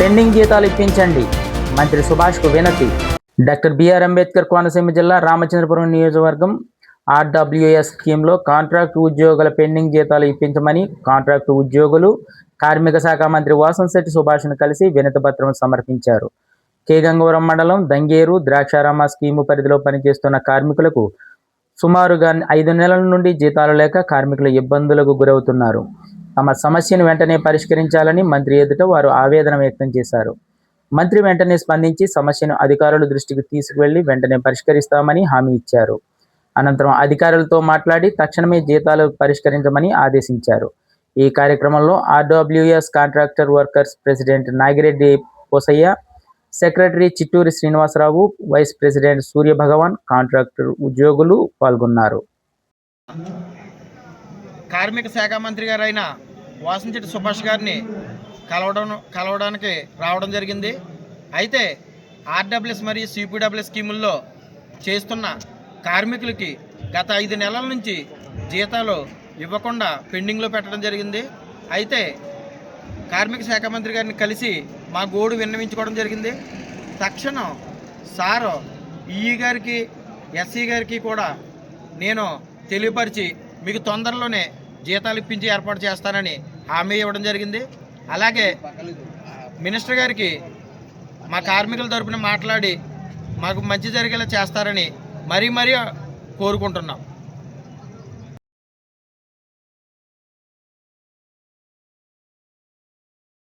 Pending జీతాలు ఇప్పించండి, మంత్రి సుభాష్కు వినతి. డాక్టర్ బిఆర్ అంబేద్కర్ కోనసీమ జిల్లా రామచంద్రపురం నియోజకవర్గం ఆర్డబ్ల్యూఎస్ స్కీమ్లో కాంట్రాక్టు ఉద్యోగుల పెండింగ్ జీతాలు ఇప్పించమని కాంట్రాక్టు ఉద్యోగులు కార్మిక శాఖ మంత్రి వాసంశెట్టి సుభాష్ను కలిసి వినతి పత్రం సమర్పించారు. కే గంగవరం మండలం దంగేరు ద్రాక్షారామ స్కీము పరిధిలో పనిచేస్తున్న కార్మికులకు సుమారుగా 5 నెలల నుండి జీతాలు లేక కార్మికులు ఇబ్బందులకు గురవుతున్నారు. తమ సమస్యను వెంటనే పరిష్కరించాలని మంత్రి ఎదుట వారు ఆవేదన వ్యక్తం చేశారు. మంత్రి వెంటనే స్పందించి సమస్యను అధికారుల దృష్టికి తీసుకువెళ్లి వెంటనే పరిష్కరిస్తామని హామీ ఇచ్చారు. అనంతరం అధికారులతో మాట్లాడి తక్షణమే జీతాలు పరిష్కరించమని ఆదేశించారు. ఈ కార్యక్రమంలో RWS contractor workers president Nagireddy Posayya, secretary Chitturi Srinivasarao, vice president Suryabhagavan, contractor ఉద్యోగులు పాల్గొన్నారు. కార్మిక శాఖ మంత్రి గారైన వాసంశెట్టి సుభాష్ గారిని కలవడానికి రావడం జరిగింది. అయితే ఆర్డబ్ల్యూఎస్ మరియు సిపిడబ్ల్యూఎస్ స్కీముల్లో చేస్తున్న కార్మికులకి గత 5 నెలల నుంచి జీతాలు ఇవ్వకుండా పెండింగ్లో పెట్టడం జరిగింది. అయితే కార్మిక శాఖ మంత్రి గారిని కలిసి మా గోడు విన్నవించుకోవడం జరిగింది. తక్షణం సారు ఈఈ గారికి ఎస్సీ గారికి కూడా నేను తెలియపరిచి మీకు తొందరలోనే జీతాలు ఇప్పించి ఏర్పాటు చేస్తానని హామీ ఇవ్వడం జరిగింది. అలాగే మినిస్టర్ గారికి మా కార్మికుల తరపున మాట్లాడి మాకు మంచి జరిగేలా చేస్తారని మరీ కోరుకుంటున్నాం.